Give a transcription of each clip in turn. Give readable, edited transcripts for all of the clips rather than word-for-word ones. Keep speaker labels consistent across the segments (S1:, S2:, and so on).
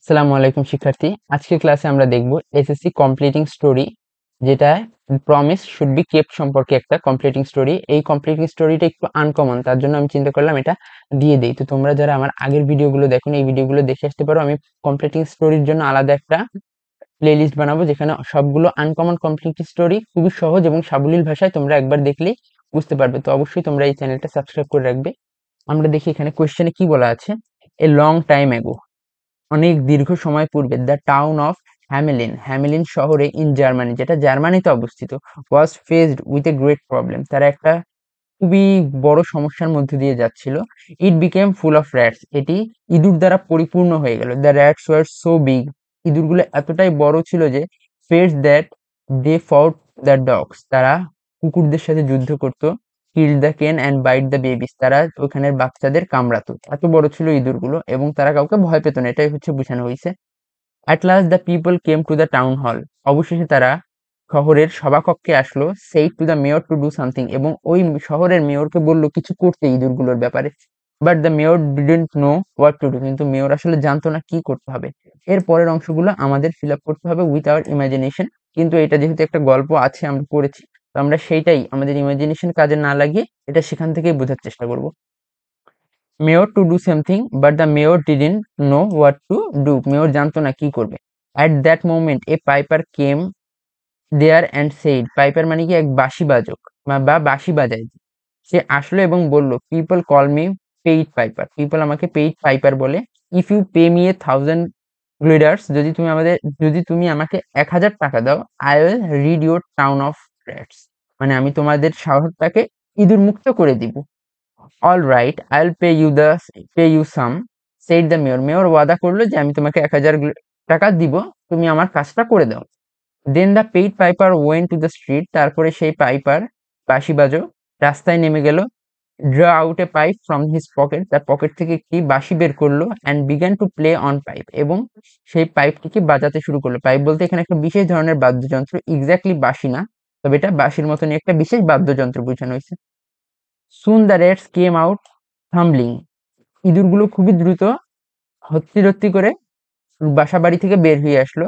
S1: আসসালামু আলাইকুম শিক্ষার্থী। আজকের ক্লাসে আমরা দেখব এসএসসি কমপ্লিটিং স্টোরি, যেটা প্রমিস শুড বি কেপ্ট সম্পর্কে একটা কমপ্লিটিং স্টোরি। এই কমপ্লিটিং স্টোরিটা একটু আনকমন, তার জন্য আমি চিন্তা করলাম এটা দিয়ে দেই। তো তোমরা যারা আমার আগের ভিডিওগুলো দেখো এই ভিডিওগুলো দেখে আসতে পারো। আমি কমপ্লিটিং স্টোরির জন্য আলাদা একটা প্লেলিস্ট বানাবো, যেখানে সবগুলো আনকমন কমপ্লিটিং স্টোরি খুবই সহজ এবং সাবলীল ভাষায় তোমরা একবার দেখলেই বুঝতে পারবে। তো অবশ্যই তোমরা এই চ্যানেলটা সাবস্ক্রাইব করে রাখবে। আমরা দেখি এখানে কোয়েশ্চেনে কি বলা আছে। এ লং টাইম এগো, অনেক দীর্ঘ সময় পূর্বে, the town of Hamelin, Hamelin শহরে ইন জার্মানি, যেটা জার্মানিতে অবস্থিত, was faced with a great problem, তারা একটা খুবই বড় সমস্যার মধ্যে দিয়ে যাচ্ছিল। It became full of rats, এটি ইঁদুর দ্বারা পরিপূর্ণ হয়ে গেল। The rats were so big, ইঁদুরগুলো এতটাই বড় ছিল যে fierce that they fought the dogs, তারা কুকুরদের সাথে যুদ্ধ করত। Kill the can and bite the babies, তারা ওখানের বাচ্চাদের কামড়াতো। এত বড় ছিল ইঁদুরগুলো এবং তারা কাউকে ভয় পেত না, এটাই হচ্ছে বোঝানো হয়েছে। At last the people came to the town hall, অবশেষে তারা শহরের সভাকক্ষে আসলো। Said to the mayor to do something, এবং ওই শহরের মেয়রকে বললো কিছু করতে ইঁদুরগুলোর ব্যাপারে। But the mayor didn't know what to do, কিন্তু মেয়র আসলে জানতো না কি করতে হবে। এর পরের অংশগুলো আমাদের ফিল আপ করতে হবে উইথ আওয়ার ইমাজিনেশন, কিন্তু এটা যেহেতু একটা গল্প আছে আমরা পড়েছি, তো আমরা সেইটাই আমাদের ইমাজিনেশন কাজে না লাগিয়ে এটা সেখান থেকেই বোঝার চেষ্টা করব। Mayor to do something but the mayor didn't know what to do, mayor জানতো না কি করবে। At that moment a piper came there and said, piper মানে কি এক বাঁশি বাজক বা বাঁশি বাজায়, সে আসলো এবং বলল, people call me pied piper, people আমাকে পেইড পাইপার বলে। If you pay me 1,000 guilders, যদি তুমি আমাকে 1,000 টাকা দাও, I will rid your town of rats, মানে আমি তোমাদের শহরটাকে ইঁদুর মুক্ত করে দিব। All right, I will pay you some, said the mayor, mayor ওয়াদা করলো যে আমি তোমাকে 1,000 টাকা দিব, তুমি আমার কাজটা করে দাও। Then the pied piper went to the street, তারপরে সেই পাইপার বাঁশিবাজক রাস্তায় নেমে গেল। Drew out a pipe from his pocket, তার পকেট থেকে একটি বাঁশি বের করলো। And began to play on pipe, এবং সেই পাইপটিকে বাজাতে শুরু করলো। পাইপ বলতে এখানে একটা বিশেষ ধরনের বাদ্যযন্ত্র, এক্স্যাক্টলি বাঁশি না, তবে এটা বাঁশির মতনই একটা বিশেষ বাদ্যযন্ত্র বোঝানো হয়েছে। Soon the rats came out tumbling, ইঁদুরগুলো খুবই দ্রুত হত্তি করে বাসা বাড়ি থেকে বের হয়ে আসলো।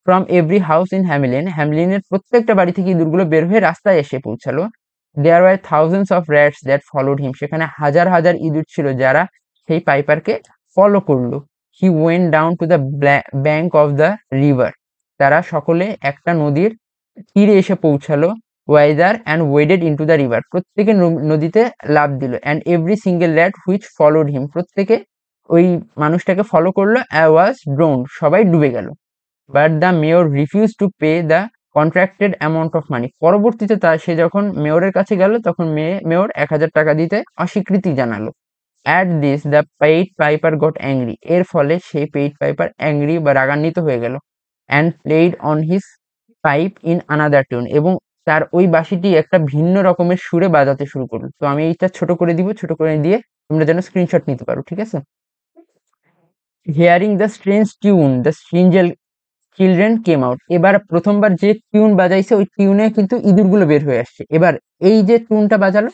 S1: From every house in Hamelin, হ্যামিলিনের প্রত্যেকটা বাড়ি থেকে ইঁদুরগুলো বের হয়ে রাস্তায় এসে পৌঁছালো। There were thousands of rats that followed him, সেখানে হাজার হাজার ইঁদুর ছিল যারা সেই পাইপারকে ফলো করলো। He went down to the bank of the river, তারা সকলে একটা নদীর তীরে এসে পৌঁছালো। Wider and waded into the river, প্রত্যেকে নদীতে লাফ দিল। And every single rat which followed him, প্রত্যেকে ওই মানুষটাকে ফলো করলো। ওয়াজ ড্রোন্ড, সবাই ডুবে গেল। But the mayor refuse to pay the contracted amount of money, পরবর্তীতে সে যখন মেয়রের কাছে গেল তখন মেয়র 1,000 টাকা দিতে অস্বীকৃতি জানালো। At this the pied piper goat angry, এর ফলে সেই পেইড পাইপার অ্যাংরি বা রাগান্বিত হয়ে গেল। And played on his pipe in another tune, এবং তার ওই বাঁশিটি একটা ভিন্ন রকমের সুরে বাজাতে শুরু করলো। তো আমি এইটা ছোট করে দিব, ছোট করে দিয়ে তোমরা যেন স্ক্রিনশট নিতে পারো, ঠিক আছে। Hearing the strange tune the children came out, এবার প্রথমবার যে টিউন বাজাইছে ওই টিউনে কিন্তু ইঁদুরগুলো বের হয়ে আসছে। এবার এই যে টিউনটা বাজালো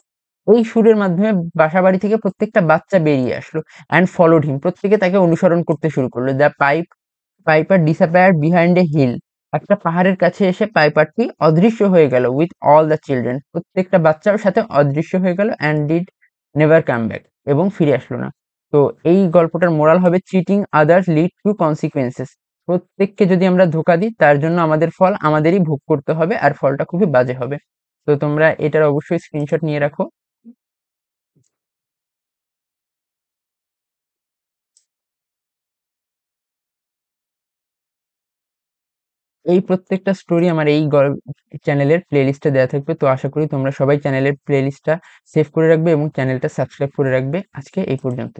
S1: ওই সুরের মাধ্যমে বাসা বাড়ি থেকে প্রত্যেকটা বাচ্চা বেরিয়ে আসলো। অ্যান্ড ফলোড হিম, প্রত্যেকে তাকে অনুসরণ করতে শুরু করলো। The piper disappeared behind a hill, একটা পাহাড়ের কাছে এসে পাইপারটি অদৃশ্য হয়ে গেল। উইথ অল দ্য চিলড্রেন, প্রত্যেকটা বাচ্চার সাথে অদৃশ্য হয়ে গেল। And did never come back, এবং ফিরে আসলো না। তো এই গল্পটার মোরাল হবে, cheating others lead to consequences, প্রত্যেককে যদি আমরা ধোকা দিই তার জন্য আমাদের ফল আমাদেরই ভোগ করতে হবে, আর ফলটা খুবই বাজে হবে। তো তোমরা এটার অবশ্যই স্ক্রিনশট নিয়ে রাখো। এই প্রত্যেকটা স্টোরি আমার এই চ্যানেলের প্লেলিস্টে দেওয়া থাকবে। তো আশা করি তোমরা সবাই চ্যানেলের প্লেলিস্টটা সেভ করে রাখবে এবং চ্যানেলটা সাবস্ক্রাইব করে রাখবে। আজকে এই পর্যন্ত।